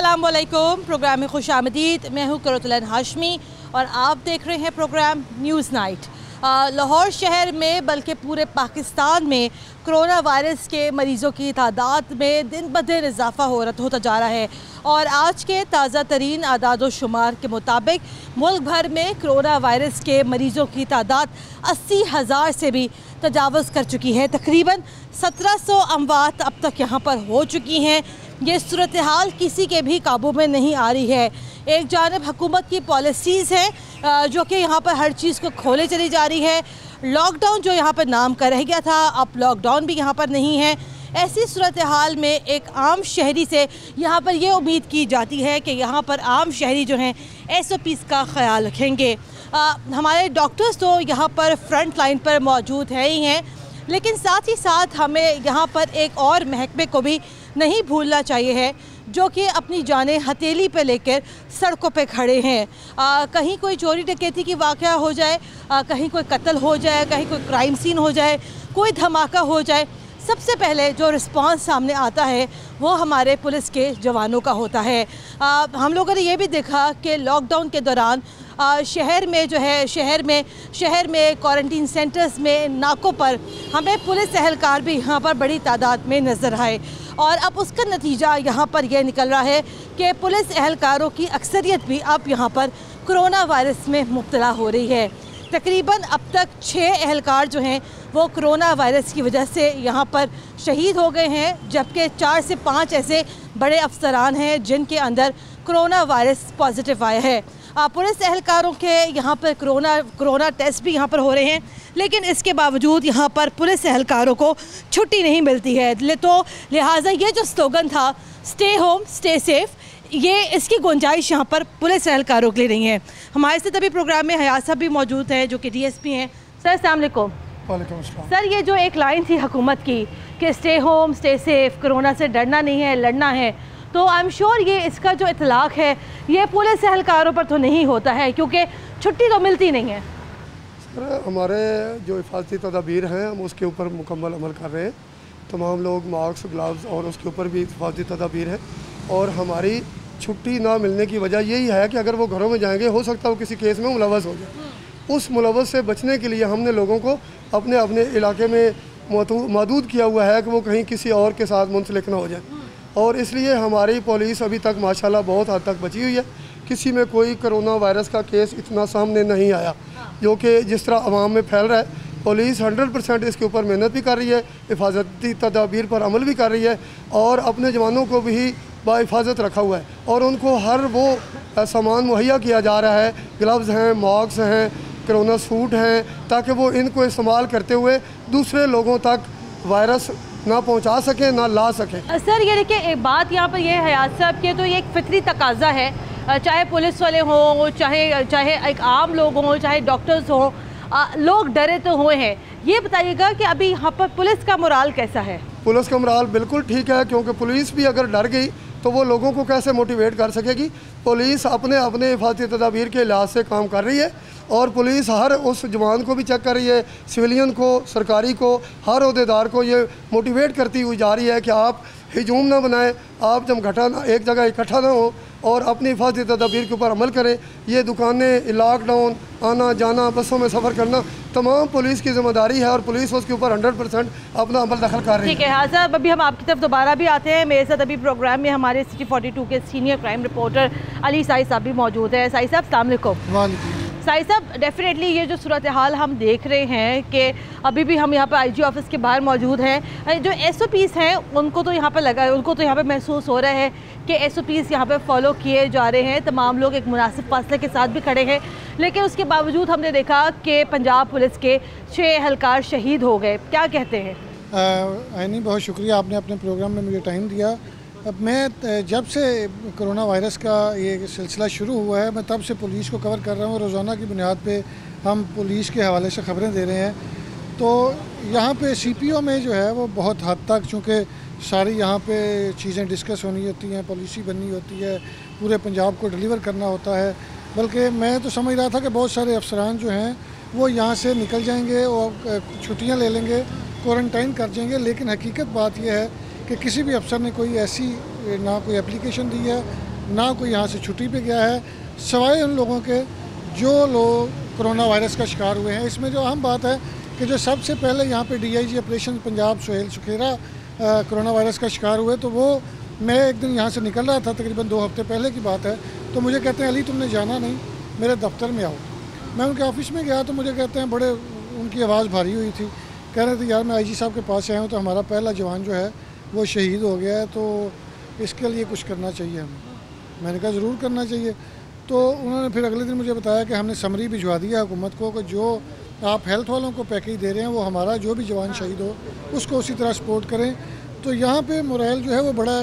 अस्सलाम वालेकुम। प्रोग्राम में खुश आमदीद। मैं हूँ करतुलन हाशमी और आप देख रहे हैं प्रोग्राम न्यूज़ नाइट। लाहौर शहर में बल्कि पूरे पाकिस्तान में कोरोना वायरस के मरीज़ों की तादाद में दिन ब दिन इजाफ़ा होता जा रहा है और आज के ताज़ा तरीन आदाद शुमार के मुताबिक मुल्क भर में कोरोना वायरस के मरीज़ों की तादाद 80,000 से भी तजावज़ कर चुकी है। तकरीबन 1700 अमवात अब तक यहाँ पर हो चुकी हैं। ये सूरत हाल किसी के भी काबू में नहीं आ रही है। एक जानब हुकूमत की पॉलिसीज़ हैं जो कि यहाँ पर हर चीज़ को खोले चली जा रही है। लॉकडाउन जो यहाँ पर नाम का रह गया था, अब लॉकडाउन भी यहाँ पर नहीं है। ऐसी सूरत हाल में एक आम शहरी से यहाँ पर ये उम्मीद की जाती है कि यहाँ पर आम शहरी जो हैं SOPs का ख्याल रखेंगे। हमारे डॉक्टर्स तो यहाँ पर फ्रंट लाइन पर मौजूद हैं ही हैं, लेकिन साथ ही साथ हमें यहाँ पर एक और महकमे को भी नहीं भूलना चाहिए है जो कि अपनी जानें हथेली पे लेकर सड़कों पे खड़े हैं। कहीं कोई चोरी डकैती की वाक़या हो जाए, कहीं कोई कत्ल हो जाए, कहीं कोई क्राइम सीन हो जाए, कोई धमाका हो जाए, सबसे पहले जो रिस्पांस सामने आता है वो हमारे पुलिस के जवानों का होता है। हम लोगों ने ये भी देखा कि लॉकडाउन के दौरान शहर में जो है शहर में क्वारंटीन सेंटर्स में नाकों पर हमें पुलिस एहलकार भी यहाँ पर बड़ी तादाद में नज़र आए और अब उसका नतीजा यहाँ पर यह निकल रहा है कि पुलिस एहलकारों की अक्सरियत भी अब यहाँ पर कोरोना वायरस में मुब्तला हो रही है। तकरीबन अब तक 6 एहलकार जो हैं वो कोरोना वायरस की वजह से यहाँ पर शहीद हो गए हैं, जबकि 4 से 5 ऐसे बड़े अफसरान हैं जिनके अंदर कोरोना वायरस पॉजिटिव आया है। पुलिस एहलकारों के यहाँ पर कोरोना टेस्ट भी यहाँ पर हो रहे हैं, लेकिन इसके बावजूद यहाँ पर पुलिस एहलकारों को छुट्टी नहीं मिलती है। तो लिहाजा ये जो स्लोगन था स्टे होम स्टे सेफ़, ये इसकी गुंजाइश यहाँ पर पुलिस एहलकारों के लिए नहीं है। हमारे साथ अभी प्रोग्राम में हयात साहब भी मौजूद हैं जो कि DSP हैं। सर अस्सलाम वालेकुम। वालेकुम अस्सलाम। सर, ये जो एक लाइन थी हुकूमत की कि stay home stay safe, corona से डरना नहीं है लड़ना है, तो आई एम श्योर ये इसका जो इतलाक़ है ये पुलिस एहलकारों पर तो नहीं होता है क्योंकि छुट्टी तो मिलती नहीं है। सर, हमारे जो हिफाजती तदाबीर हैं हम उसके ऊपर मुकम्मल अमल कर रहे हैं। तमाम लोग मास्क ग्लव्स और उसके ऊपर भी हिफाजती तदाबीर हैं और हमारी छुट्टी ना मिलने की वजह यही है कि अगर वो घरों में जाएंगे हो सकता है वो किसी केस में मुलव्वस हो जाए। उस मुलव्वस से बचने के लिए हमने लोगों को अपने अपने इलाके में महदूद किया हुआ है कि वो कहीं किसी और के साथ मुंसलिक ना हो जाए और इसलिए हमारी पुलिस अभी तक माशाल्लाह बहुत हद तक बची हुई है। किसी में कोई कोरोना वायरस का केस इतना सामने नहीं आया जो कि जिस तरह आवाम में फैल रहा है। पुलिस 100% इसके ऊपर मेहनत भी कर रही है, हिफाजती तदाबीर पर अमल भी कर रही है और अपने जवानों को भी बाहिफाजत रखा हुआ है और उनको हर वो सामान मुहैया किया जा रहा है। ग्लव्स हैं, मास्क हैं, कोरोना सूट हैं, ताकि वो इनको इस्तेमाल करते हुए दूसरे लोगों तक वायरस ना पहुंचा सकें ना ला सकें। सर, ये देखिए एक बात यहाँ पर ये है हयात साहब के, तो ये एक फितरी तकाजा है, चाहे पुलिस वाले हों, चाहे एक आम लोग हों, चाहे डॉक्टर्स हों, लोग डरे तो हुए हैं। ये बताइएगा कि अभी यहाँ पर पुलिस का मोराल कैसा है? पुलिस का मोराल बिल्कुल ठीक है, क्योंकि पुलिस भी अगर डर गई तो वो लोगों को कैसे मोटिवेट कर सकेगी। पुलिस अपने अपने हिफाजती तदाबीर के लिहाज से काम कर रही है और पुलिस हर उस जवान को भी चेक कर रही है, सिविलियन को, सरकारी को, हर अहदेदार को ये मोटिवेट करती हुई जा रही है कि आप हिजूम ना बनाएं, आप जब एक जगह इकट्ठा ना हो और अपनी हिफाजती तदाबीर के ऊपर अमल करें। ये दुकानें, लॉकडाउन, आना जाना, बसों में सफ़र करना तमाम पुलिस की जिम्मेदारी है और पुलिस उसके ऊपर 100% अपना अमल दखल कर रही है। ठीक है हाँ साहब, अभी हम आपकी तरफ दोबारा भी आते हैं। मेरे साथ अभी प्रोग्राम में हमारे सिटी 42 के senior crime reporter Ali Sai साहब भी मौजूद है। साई साहब अस्सलाम वालेकुम। साई साहब, डेफिनेटली ये जो सूरत हाल हम देख रहे हैं कि अभी भी हम यहाँ पर IG ऑफिस के बाहर मौजूद हैं, जो SOPs हैं उनको तो यहाँ पर महसूस हो रहा है कि SOPs यहाँ पर फॉलो किए जा रहे हैं। तमाम लोग एक मुनासिब फासले के साथ भी खड़े हैं, लेकिन उसके बावजूद हमने देखा कि पंजाब पुलिस के 6 एहलकार शहीद हो गए। क्या कहते हैं? आइनी, बहुत शुक्रिया, आपने अपने प्रोग्राम में मुझे टाइम दिया। अब मैं जब से कोरोना वायरस का ये सिलसिला शुरू हुआ है मैं तब से पुलिस को कवर कर रहा हूँ। रोज़ाना की बुनियाद पे हम पुलिस के हवाले से ख़बरें दे रहे हैं। तो यहाँ पे CPO में जो है वो बहुत हद तक, चूँकि सारी यहाँ पे चीज़ें डिस्कस होनी होती हैं, पॉलिसी बननी होती है, पूरे पंजाब को डिलीवर करना होता है। बल्कि मैं तो समझ रहा था कि बहुत सारे अफसरान जो हैं वो यहाँ से निकल जाएंगे और छुट्टियाँ ले लेंगे, क्वारंटाइन कर जाएंगे, लेकिन हकीकत बात यह है कि किसी भी अफसर ने कोई ऐसी ना कोई एप्लीकेशन दी है, ना कोई यहाँ से छुट्टी पे गया है, सिवाय उन लोगों के जो लोग कोरोना वायरस का शिकार हुए हैं। इसमें जो अहम बात है कि जो सबसे पहले यहाँ पे DIG operation Punjab Sohail Sukhera corona virus का शिकार हुए, तो वो मैं एक दिन यहाँ से निकल रहा था, तकरीबन 2 हफ्ते पहले की बात है, तो मुझे कहते हैं अली तुमने जाना नहीं, मेरे दफ्तर में आओ। मैं उनके ऑफिस में गया तो मुझे कहते हैं, बड़े उनकी आवाज़ भारी हुई थी, कह रहे थे यार मैं IG साहब के पास आया हूँ तो हमारा पहला जवान जो है वो शहीद हो गया है, तो इसके लिए कुछ करना चाहिए हमें। मैंने कहा ज़रूर करना चाहिए। तो उन्होंने फिर अगले दिन मुझे बताया कि हमने समरी भिजवा दिया हुकूमत को कि जो आप हेल्थ वालों को पैकेज दे रहे हैं वो हमारा जो भी जवान शहीद हो उसको उसी तरह सपोर्ट करें। तो यहाँ पे मोरल जो है वो बड़ा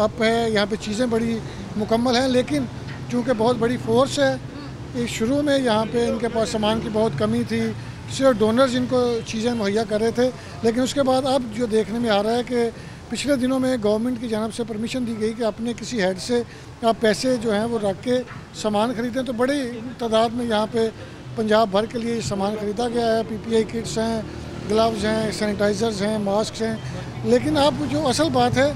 अप है, यहाँ पे चीज़ें बड़ी मुकम्मल हैं, लेकिन चूँकि बहुत बड़ी फोर्स है, शुरू में यहाँ पे इनके पास सामान की बहुत कमी थी, सिर्फ डोनर्स इनको चीज़ें मुहैया कर रहे थे। लेकिन उसके बाद अब जो देखने में आ रहा है कि पिछले दिनों में गवर्नमेंट की जानब से परमिशन दी गई कि अपने किसी हेड से आप पैसे जो हैं वो रख के सामान ख़रीदें, तो बड़ी तादाद में यहाँ पे पंजाब भर के लिए सामान ख़रीदा गया है। PPI किट्स हैं, ग्लव्स हैं, सैनिटाइज़र्स हैं, मास्क हैं। लेकिन अब जो असल बात है,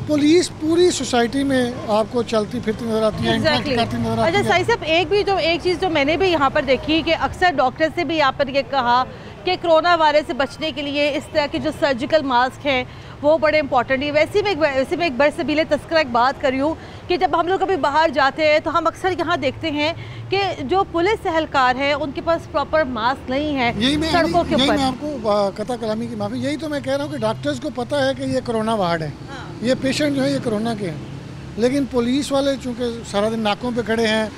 पुलिस पूरी सोसाइटी में आपको चलती फिरती नज़र आती है, इंटरेक्ट करती नज़र आती है। अच्छा साहिब साहब, एक चीज़ जो मैंने भी यहाँ पर देखी कि अक्सर डॉक्टर से भी यहाँ पर ये कहा कि कोरोना वायरस से बचने के लिए इस तरह के जो सर्जिकल मास्क हैं वो बड़े इंपॉर्टेंट है। वैसे में एक बरसबीले तस्करा एक बात कर रही हूँ कि जब हम लोग कभी बाहर जाते हैं तो हम अक्सर यहाँ देखते हैं कि जो पुलिस एहलकार है उनके पास प्रॉपर मास्क नहीं है सड़कों के ऊपर। मैं आपको कता कलामी की माफ़ी, यही तो मैं कह रहा हूँ कि डॉक्टर्स को पता है कि ये कोरोना वार्ड है, ये पेशेंट जो है ये कोरोना के हैं, लेकिन पुलिस वाले चूँकि सारा दिन नाकों पे खड़े हैं,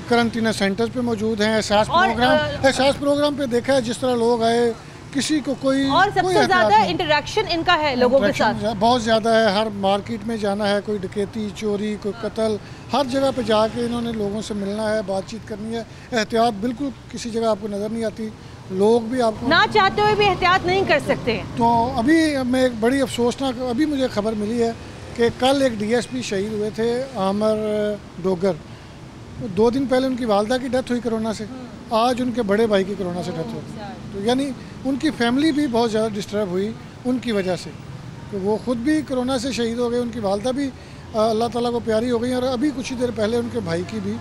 करंटीना सेंटर्स पे मौजूद हैं, एहसास प्रोग्राम पे देखा है जिस तरह लोग आए, किसी को कोई और सबसे ज़्यादा इंटरेक्शन इनका है लोगों के साथ, बहुत ज़्यादा है। हर मार्केट में जाना है, कोई डकैती, चोरी, कोई कत्ल, हर जगह पे जाके इन्होंने लोगों से मिलना है, बातचीत करनी है। एहतियात बिल्कुल किसी जगह आपको नज़र नहीं आती, लोग भी आपको ना चाहते हुए भी एहतियात नहीं कर सकते। तो अभी मैं एक बड़ी अफसोसनाक अभी मुझे खबर मिली है कि कल एक DSP शहीद हुए थे, आमर डोगर। 2 दिन पहले उनकी वालदा की डेथ हुई कोरोना से, आज उनके बड़े भाई की कोरोना से डेथ हुई। तो यानी उनकी फैमिली भी बहुत ज़्यादा डिस्टर्ब हुई उनकी वजह से, तो वो ख़ुद भी कोरोना से शहीद हो गए, उनकी वालदा भी अल्लाह ताला को प्यारी हो गई, और अभी कुछ ही देर पहले उनके भाई की भी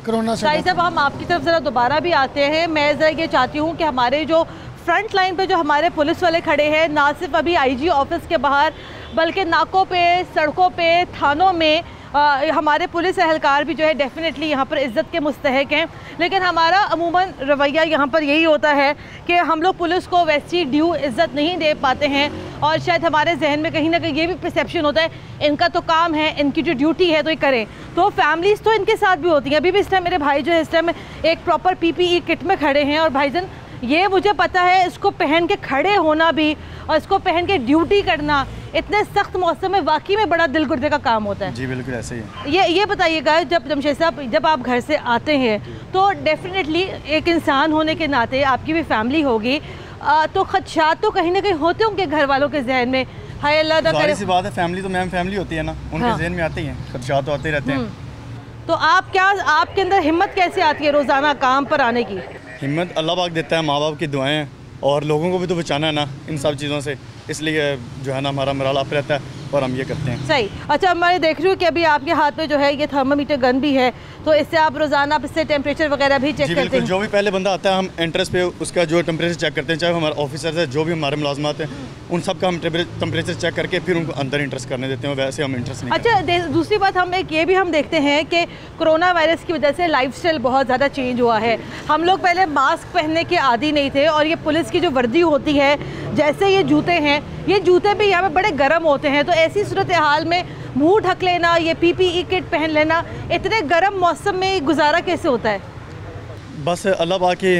कोरोना से। शाहिद साहब, हम आपकी तरफ ज़रा दोबारा भी आते हैं। मैं ज़रा ये चाहती हूँ कि हमारे जो फ्रंट लाइन पे जो हमारे पुलिस वाले खड़े हैं, ना सिर्फ अभी IG ऑफिस के बाहर बल्कि नाकों पे, सड़कों पे, थानों में हमारे पुलिस एहलकार भी जो है डेफिनेटली यहाँ पर इज़्ज़त के मुस्तहक हैं। लेकिन हमारा अमूमन रवैया यहाँ पर यही होता है कि हम लोग पुलिस को वैसी ड्यू इज़्ज़त नहीं दे पाते हैं, और शायद हमारे जहन में कहीं ना कहीं ये भी परसेप्शन होता है इनका तो काम है, इनकी जो ड्यूटी है तो ये करें। तो फैमिलीज़ तो इनके साथ भी होती हैं। अभी भी इस टाइम मेरे भाई जो है इस टाइम एक प्रॉपर PPE किट में खड़े हैं, और भाईजान ये मुझे पता है इसको पहन के खड़े होना भी और इसको पहन के ड्यूटी करना इतने सख्त मौसम में वाकई में बड़ा दिल गुर्दे का काम होता है। जी बिल्कुल ऐसे ही है। ये बताइएगा, जब जमशेद साहब जब आप घर से आते हैं तो डेफिनेटली एक इंसान होने के नाते आपकी भी फैमिली होगी, तो खदशात तो कहीं ना कहीं होते होंगे घर वालों के जहन में। हाय अल्लाह ना करे, सी बात है, फैमिली तो मैम फैमिली होती है ना, उनके जहन में आते ही हैं, खदशात तो आते रहते हैं। तो आपके अंदर हिम्मत कैसे आती है रोज़ाना काम पर आने की? हिम्मत अल्लाह पाक देता है, माँ बाप की दुआएं हैं, और लोगों को भी तो बचाना है ना इन सब चीज़ों से, इसलिए जो है ना हमारा मराल आप रहता है और हम ये करते हैं। सही। अच्छा, मैं देख रही हूँ कि अभी आपके हाथ में जो है ये थर्मामीटर गन भी है, तो इससे आप रोज़ाना इससे टेम्परेचर वगैरह भी चेक करते हैं? जो भी पहले बंदा आता है हम एंट्रेंस पे उसका जो टेम्परेचर चेक करते हैं, चाहे हमारे ऑफिसर्स है, जो भी हमारे मुलाजमात हैं, उन सब का हम टेम्परेचर चेक करके फिर उनको अंदर इंटरेस्ट करने देते हैं, वैसे हम इंटरेस्ट नहीं। अच्छा, दूसरी बात हम ये भी हम देखते हैं कि कोरोना वायरस की वजह से लाइफस्टाइल बहुत ज़्यादा चेंज हुआ है। हम लोग पहले मास्क पहनने के आदी नहीं थे, और ये पुलिस की जो वर्दी होती है, जैसे ये जूते हैं, ये जूते भी यहाँ पे बड़े गर्म होते हैं, तो ऐसी सूरत हाल में मुंह ढक लेना, ये PPE किट पहन लेना, इतने गर्म मौसम में गुजारा कैसे होता है? बस अल्लाह पाक की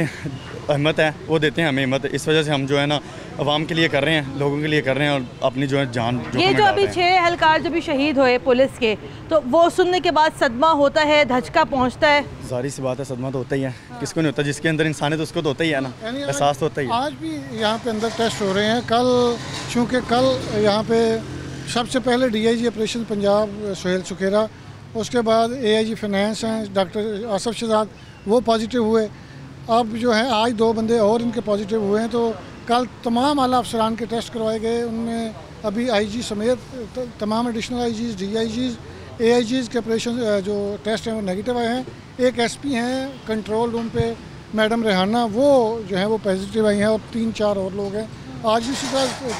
हिम्मत है, वो देते हैं हमें हिम्मत, इस वजह से हम जो है ना आवाम के लिए कर रहे हैं, लोगों के लिए कर रहे हैं, और अपनी जो है जान ये जो अभी 6 एहलकार जो भी शहीद हुए पुलिस के, तो वो सुनने के बाद सदमा होता है, धचका पहुंचता है। जाहिर सी बात है, सदमा तो होता ही है, किसको नहीं होता, जिसके अंदर इंसानियत उसको तो होता ही है ना, एहसास तो होता ही है। आज भी यहाँ पे अंदर टेस्ट हो रहे हैं। चूँकि कल यहाँ पे सबसे पहले DIG ऑपरेशन पंजाब सोहेल सुखेरा, उसके बाद AIG फाइनेंस हैं डॉक्टर आसफ शहजाद, वो पॉजिटिव हुए। अब जो है आज 2 बंदे और इनके पॉजिटिव हुए हैं, तो कल तमाम आला अफसरान के टेस्ट करवाए गए, उनमें अभी IG समेत तमाम एडिशनल IGs, DIGs, AIGs के ऑपरेशन जो टेस्ट हैं वो नेगेटिव आए हैं। एक SP हैं कंट्रोल रूम पे मैडम रेहाना, वो जो है वो पॉजिटिव आई हैं और 3-4 और लोग हैं। आज भी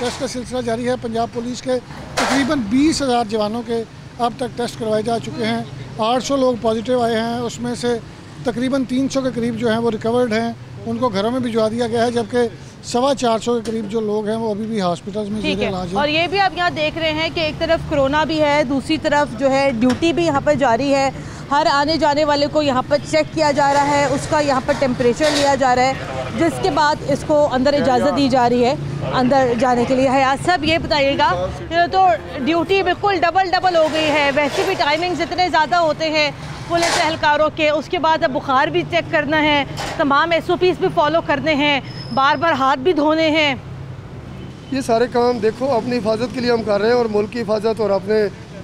टेस्ट का सिलसिला जारी है। पंजाब पुलिस के तकरीबन 20,000 जवानों के अब तक टेस्ट करवाए जा चुके हैं। 800 लोग पॉजिटिव आए हैं, उसमें से तकरीबन 300 के करीब जो हैं वो रिकवर्ड हैं, उनको घरों में भिजवा दिया गया है, जबकि 450 के करीब जो लोग हैं वो अभी भी हॉस्पिटल्स में ठीक है। इलाज है। और ये भी आप यहाँ देख रहे हैं कि एक तरफ कोरोना भी है, दूसरी तरफ जो है ड्यूटी भी यहाँ पर जारी है। हर आने जाने वाले को यहाँ पर चेक किया जा रहा है, उसका यहाँ पर टेम्परेचर लिया जा रहा है, जिसके बाद इसको अंदर इजाज़त दी जा रही है अंदर जाने के लिए। हयात साहब ये बताइएगा, तो ड्यूटी बिल्कुल डबल हो गई है, वैसे भी टाइमिंग्स इतने ज़्यादा होते हैं पुलिस एहलकारों के, उसके बाद अब बुखार भी चेक करना है, तमाम SOPs भी फॉलो करने हैं, बार बार हाथ भी धोने हैं। ये सारे काम देखो अपनी हिफाजत के लिए हम कर रहे हैं और मुल्क की हिफाजत और अपने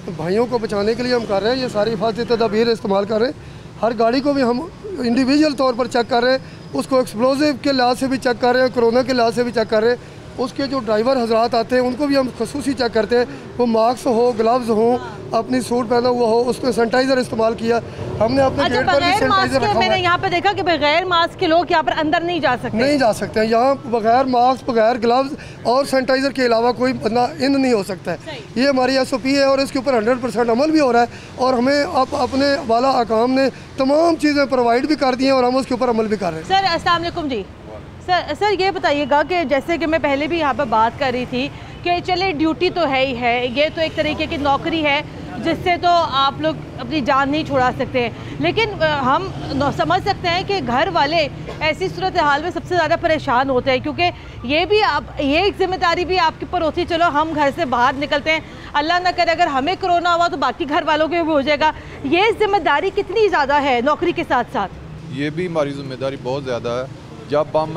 भाइयों को बचाने के लिए हम कर रहे हैं। ये सारी हिफाजती तदाबीर इस्तेमाल कर रहे हैं। हर गाड़ी को भी हम इंडिविजुअल तौर पर चेक कर रहे हैं, उसको एक्सप्लोजिव के लिहाज से भी चेक कर रहे हैं, कोरोना के लिहाज से भी चेक कर रहे हैं। उसके जो ड्राइवर हजरात आते हैं उनको भी हम खसूसी चेक करते हैं, वो मास्क हो, ग्लव्स हो, अपनी सूट पहना हुआ हो, उसको सैनिटाइज़र इस्तेमाल किया हमने अपने अच्छा, गेट पर भी सैनिटाइजर रखा हुआ है। मैंने यहाँ पे देखा कि बगैर मास्क के लोग यहाँ पर अंदर नहीं जा सकते। नहीं जा सकते हैं यहाँ बगैर मास्क, बगैर ग्लव्स और सैनिटाइज़र के अलावा कोई बंदा इन नहीं हो सकता है। ये हमारी SOP है और इसके ऊपर 100% अमल भी हो रहा है और हमें अब अपने वाला अकाम ने तमाम चीज़ें प्रोवाइड भी कर दी हैं और हम उसके ऊपर अमल भी कर रहे हैं। सर अस्सलाम वालेकुम जी। सर ये बताइएगा कि जैसे कि मैं पहले भी यहाँ पर बात कर रही थी कि चले ड्यूटी तो है ही है, ये तो एक तरीके की नौकरी है जिससे तो आप लोग अपनी जान नहीं छुड़ा सकते, लेकिन हम समझ सकते हैं कि घर वाले ऐसी सूरत हाल में सबसे ज़्यादा परेशान होते हैं, क्योंकि ये एक जिम्मेदारी भी आपके ऊपर होती है। चलो हम घर से बाहर निकलते हैं, अल्लाह ना करे अगर हमें कोरोना हुआ तो बाकी घर वालों के भी हो जाएगा। ये जिम्मेदारी कितनी ज़्यादा है नौकरी के साथ साथ? ये भी हमारी जिम्मेदारी बहुत ज़्यादा है। जब हम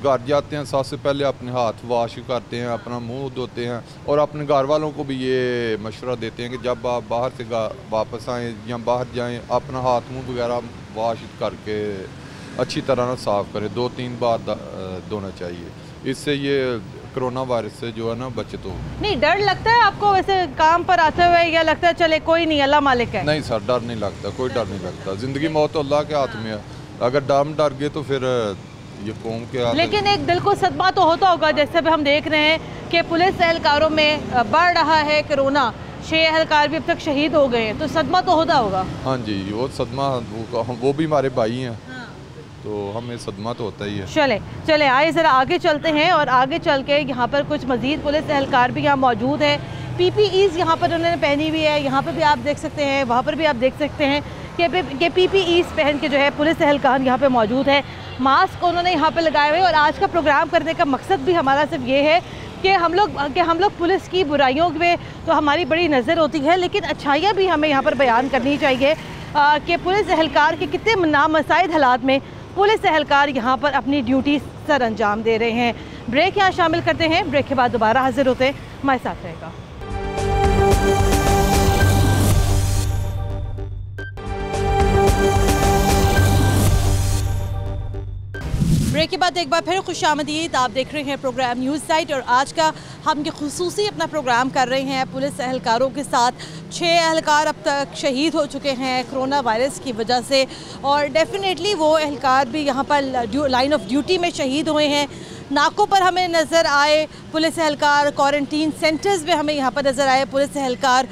घर जाते हैं सबसे पहले अपने हाथ वॉश करते हैं, अपना मुंह धोते हैं और अपने घर वालों को भी ये मशवरा देते हैं कि जब आप बाहर से वापस आएँ या बाहर जाएं अपना हाथ मुंह वगैरह वॉश करके अच्छी तरह साफ़ करें, 2-3 बार धोना चाहिए। इससे ये कोरोना वायरस से जो है ना बचत हो। नहीं डर लगता है आपको वैसे काम पर आते हुए, या लगता है चले कोई नहीं अल्लाह मालिक है? नहीं सर, डर नहीं लगता, कोई डर नहीं लगता। ज़िंदगी मौत तो अल्लाह के हाथ में है, अगर डर गए तो फिर ये कौम के हाथ। लेकिन एक दिल को सदमा तो होता होगा, जैसे भी हम देख रहे हैं कि पुलिस एहलकारों में बढ़ रहा है कोरोना, 6 एहलकार भी अब तक शहीद हो गए हैं, तो सदमा तो होता होगा। हाँ जी, वो सदमा, वो भी हमारे भाई हैं, तो हमें सदमा तो होता ही है। चले आइए ज़रा आगे चलते हैं और आगे चल के यहाँ पर कुछ मज़ीद पुलिस एहलकार भी यहाँ मौजूद है। PPEs यहाँ पर उन्होंने पहनी हुई है, यहाँ पर भी आप देख सकते हैं, वहाँ पर भी आप देख सकते हैं कि PPEs पहन के जो है पुलिस एहलकार यहाँ पे मौजूद है। मास्क उन्होंने यहाँ पे लगाए हुए, और आज का प्रोग्राम करने का मकसद भी हमारा सिर्फ ये है कि हम लोग पुलिस की बुराइयों में तो हमारी बड़ी नज़र होती है, लेकिन अच्छाइयाँ भी हमें यहाँ पर बयान करनी चाहिए कि पुलिस एहलकार के कितने नामसाइद हालात में पुलिस एहलकार यहाँ पर अपनी ड्यूटी सर अंजाम दे रहे हैं। ब्रेक यहाँ शामिल करते हैं, ब्रेक के बाद दोबारा हाजिर होते हैं, हमारे साथ रहेगा। ब्रेक के बाद एक बार फिर खुशामदीद। आप देख रहे हैं प्रोग्राम न्यूज़ नाइट और आज का हम ये खुसूसी अपना प्रोग्राम कर रहे हैं पुलिस एहलकारों के साथ। 6 एहलकार अब तक शहीद हो चुके हैं कोरोना वायरस की वजह से, और डेफिनेटली वो एहलकार भी यहाँ पर लाइन ऑफ ड्यूटी में शहीद हुए हैं। नाकों पर हमें नज़र आए पुलिस एहलकार, क्वारंटीन सेंटर्स में हमें यहाँ पर नज़र आए पुलिस एहलकार,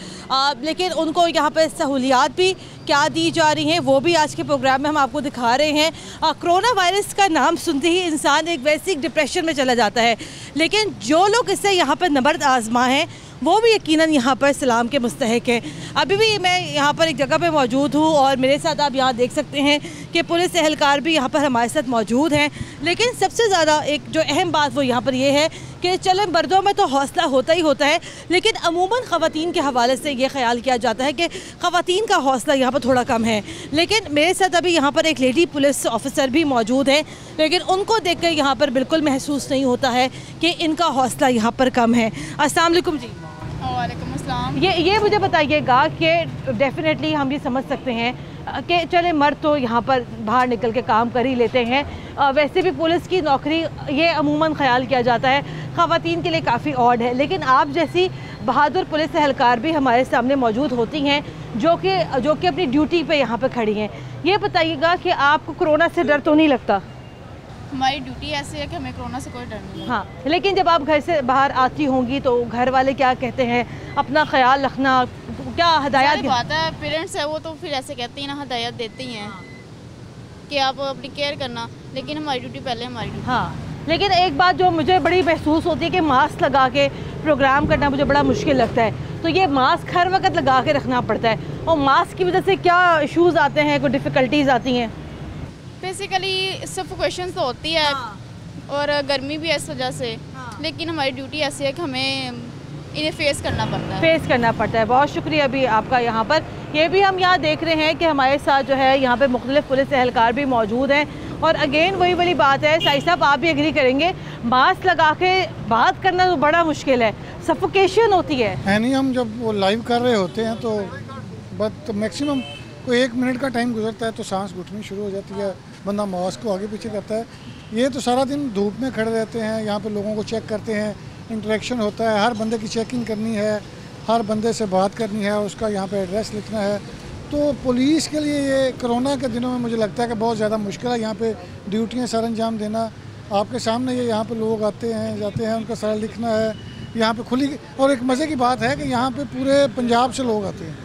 लेकिन उनको यहाँ पर सहूलियात भी क्या दी जा रही हैं वो भी आज के प्रोग्राम में हम आपको दिखा रहे हैं। कोरोना वायरस का नाम सुनते ही इंसान एक वैसी डिप्रेशन में चला जाता है, लेकिन जो लोग इससे यहाँ पर नबर्द आजमा हैं वो भी यकीनन यहाँ पर सलाम के मुस्तहिक है। अभी भी मैं यहाँ पर एक जगह पे मौजूद हूँ और मेरे साथ आप यहाँ देख सकते हैं कि पुलिस एहलकार भी यहाँ पर हमारे साथ मौजूद हैं, लेकिन सबसे ज़्यादा एक जो अहम बात वो यहाँ पर ये है कि चले मर्दों में तो हौसला होता ही होता है, लेकिन अमूमन ख़वातीन के हवाले से ये ख्याल किया जाता है कि ख़वातीन का हौसला यहाँ पर थोड़ा कम है। लेकिन मेरे साथ अभी यहाँ पर एक लेडी पुलिस ऑफिसर भी मौजूद है, लेकिन उनको देख कर यहाँ पर बिल्कुल महसूस नहीं होता है कि इनका हौसला यहाँ पर कम है। अस्सलाम वालेकुम जी। वालेकुम अस्सलाम। ये मुझे बताइएगा कि डेफिनेटली हम ये समझ सकते हैं कि चले मर्द तो यहाँ पर बाहर निकल के काम कर ही लेते हैं, वैसे भी पुलिस की नौकरी ये अमूमन ख्याल किया जाता है ख़वातीन के लिए काफ़ी ऑड है, लेकिन आप जैसी बहादुर पुलिस एहलकार भी हमारे सामने मौजूद होती हैं जो कि अपनी ड्यूटी पे यहाँ पे खड़ी हैं। ये बताइएगा कि आपको कोरोना से डर तो नहीं लगता? हमारी ड्यूटी ऐसी है कि हमें कोरोना से कोई डर नहीं है। हाँ, लेकिन जब आप घर से बाहर आती होंगी तो घर वाले क्या कहते हैं? अपना ख्याल रखना, क्या हदायत? बात है, पेरेंट्स है वो तो फिर ऐसे कहते हैं ना, हदायत देते ही हैं कि आप अपनी केयर करना, लेकिन हमारी ड्यूटी पहले हमारी ड्यूटी। हाँ, लेकिन एक बात जो मुझे बड़ी महसूस होती है कि मास्क लगा के प्रोग्राम करना मुझे बड़ा मुश्किल लगता है। तो ये मास्क हर वक्त लगा के रखना पड़ता है, और मास्क की वजह से क्या इश्यूज़ आते हैं, कोई डिफ़िकल्टीज़ आती हैं? बेसिकली सफोकेशन तो होती है और गर्मी भी है इस वजह से, लेकिन हमारी ड्यूटी ऐसी है कि हमें इन्हें फेस करना पड़ता है। बहुत शुक्रिया अभी आपका यहाँ पर। ये भी हम यहाँ देख रहे हैं कि हमारे साथ जो है यहाँ पे मुख्तलिफ पुलिस एहलकार भी मौजूद हैं, और अगेन वही वाली बात है, साई साहब आप भी एग्री करेंगे, मास्क लगा के बात करना तो बड़ा मुश्किल है, सफोकेशन होती है नहीं। हम जब वो लाइव कर रहे होते हैं तो बस मैक्सिमम कोई 1 मिनट का टाइम गुजरता है तो सांस घुटनी शुरू हो जाती है, बंदा मास्क को आगे पीछे करता है। ये तो सारा दिन धूप में खड़े रहते हैं, यहाँ पे लोगों को चेक करते हैं, इंटरेक्शन होता है, हर बंदे की चेकिंग करनी है, हर बंदे से बात करनी है, उसका यहाँ पे एड्रेस लिखना है। तो पुलिस के लिए ये कोरोना के दिनों में मुझे लगता है कि बहुत ज़्यादा मुश्किल है यहाँ पे ड्यूटियाँ सर अंजाम देना। आपके सामने ये यहाँ पे लोग आते हैं जाते हैं, उनका सारा लिखना है यहाँ पे खुली। और एक मज़े की बात है कि यहाँ पे पूरे पंजाब से लोग आते हैं,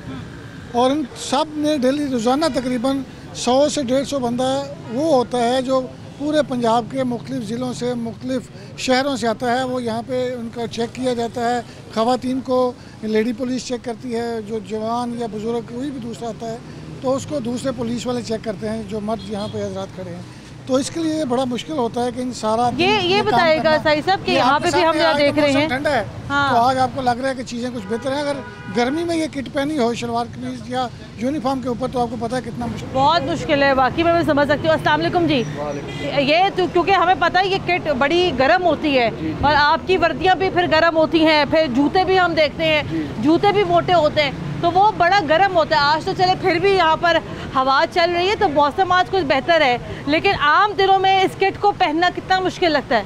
और इन सब ने डेली रोज़ाना तकरीबन 100 से 150 बंदा वो होता है जो पूरे पंजाब के मुख्तलिफ़ ज़िलों से मुख्तलिफ़ शहरों से आता है। वो यहाँ पे उनका चेक किया जाता है, ख़वातीन को लेडी पुलिस चेक करती है, जो जवान या बुज़ुर्ग कोई भी दूसरा आता है तो उसको दूसरे पुलिस वाले चेक करते हैं, जो मर्द यहाँ पे हज़रात खड़े हैं। तो इसके लिए बड़ा मुश्किल होता है कि इन सारा ये बताएगा साई साहब कि यहाँ पे भी हम यहाँ देख रहे हैं ठंडा है। हाँ। तो आज आपको लग रहा है कि चीज़ें कुछ बेहतर हैं। अगर गर्मी में ये किट पहनी हो शलवार कमीज या यूनिफॉर्म के ऊपर तो आपको पता है कितना मुश्किल, बहुत मुश्किल है वाकई में, मैं समझ सकती हूँ। अस्सलाम वालेकुम जी। ये तो क्योंकि हमें पता है ये किट बड़ी गर्म होती है, और आपकी वर्दियाँ भी फिर गर्म होती हैं, फिर जूते भी हम देखते हैं, जूते भी मोटे होते हैं, तो वो बड़ा गर्म होता है। आज तो चले फिर भी यहाँ पर हवा चल रही है तो मौसम आज कुछ बेहतर है, लेकिन आम दिनों में इस किट को पहनना कितना मुश्किल लगता है?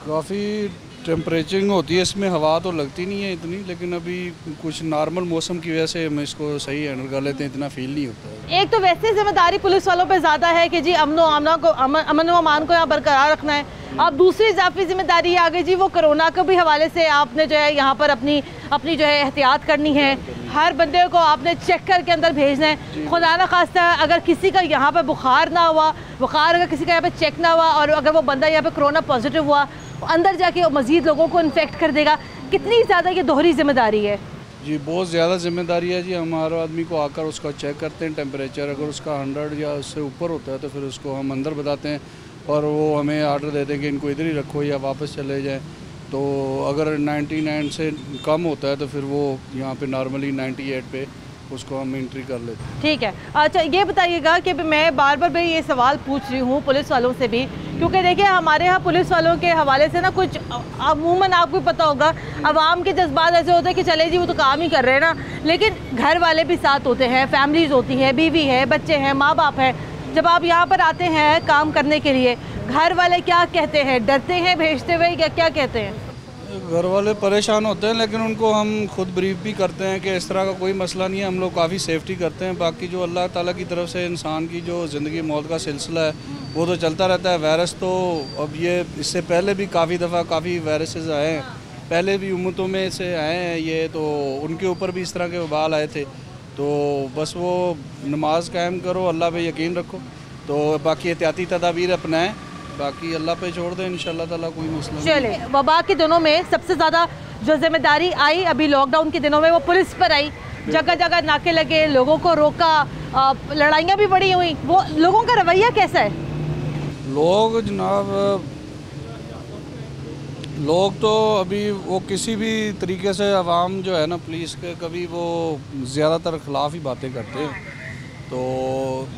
काफ़ी टेम्परेचरिंग होती है इसमें, हवा तो लगती नहीं है इतनी, लेकिन अभी कुछ नॉर्मल मौसम की वजह से हम इसको सही हैंडल कर लेते हैं, इतना फील नहीं होता है। एक तो वैसे जिम्मेदारी पुलिस वालों पे ज़्यादा है कि जी अमन व अमान को यहाँ बरकरार रखना है। अब दूसरी इजाफी जिम्मेदारी आ गई जी वो कोरोना के भी हवाले से आपने जो है यहाँ पर अपनी जो है एहतियात करनी है, हर बंदे को आपने चेक करके अंदर भेजना है। खुदा ना खास्ता अगर किसी का यहाँ पर बुखार ना हुआ, बुखार अगर किसी का यहाँ पे चेक ना हुआ और अगर वो बंदा यहाँ पे कोरोना पॉजिटिव हुआ, अंदर जाके मज़ीद लोगों को इन्फेक्ट कर देगा, कितनी ज़्यादा ये दोहरी जिम्मेदारी है? जी बहुत ज़्यादा जिम्मेदारी है जी। हमारे आदमी को आकर उसका चेक करते हैं टेम्परेचर, अगर उसका 100 या उससे ऊपर होता है तो फिर उसको हम अंदर बताते हैं और वो हमें आर्डर देते हैं कि इनको इधर ही रखो या वापस चले जाएं। तो अगर 99 से कम होता है तो फिर वो यहाँ पे नॉर्मली 98 पे उसको हम एंट्री कर लेते हैं। ठीक है। अच्छा ये बताइएगा कि मैं बार बार भी ये सवाल पूछ रही हूँ पुलिस वालों से भी, क्योंकि देखिए हमारे यहाँ पुलिस वालों के हवाले से ना कुछ अमूमन आपको पता होगा अवाम के जज्बात ऐसे होते हैं कि चले जी वो तो काम ही कर रहे हैं ना, लेकिन घर वाले भी साथ होते हैं, फैमिलीज़ होती है, बीवी है, बच्चे हैं, माँ बाप है। जब आप यहाँ पर आते हैं काम करने के लिए, घर वाले क्या कहते हैं? डरते हैं भेजते हुए या क्या कहते हैं? घर वाले परेशान होते हैं, लेकिन उनको हम खुद ब्रीफ भी करते हैं कि इस तरह का कोई मसला नहीं है, हम लोग काफ़ी सेफ्टी करते हैं। बाकी जो अल्लाह ताला की तरफ से इंसान की जो ज़िंदगी मौत का सिलसिला है वो तो चलता रहता है। वायरस तो अब ये इससे पहले भी काफ़ी दफ़ा काफ़ी वायरसेस आए हैं, पहले भी उम्मतों में से आए हैं ये, तो उनके ऊपर भी इस तरह के वबाल आए थे। तो बस वो नमाज कायम करो, अल्लाह पे यकीन रखो, तो बाकी एहतियाती तदाबीर अपनाएं, बाकी अल्लाह पे छोड़ दें, इंशाल्लाह ताला कोई मसला नहीं। चले, वबा के दिनों में सबसे ज़्यादा जो जिम्मेदारी आई अभी लॉकडाउन के दिनों में वो पुलिस पर आई, जगह जगह नाके लगे, लोगों को रोका, लड़ाइयाँ भी बड़ी हुई, वो लोगों का रवैया कैसा है? लोग जनाब, लोग तो अभी वो किसी भी तरीके से अवाम जो है ना पुलिस के, कभी वो ज़्यादातर ख़िलाफ़ ही बातें करते हैं, तो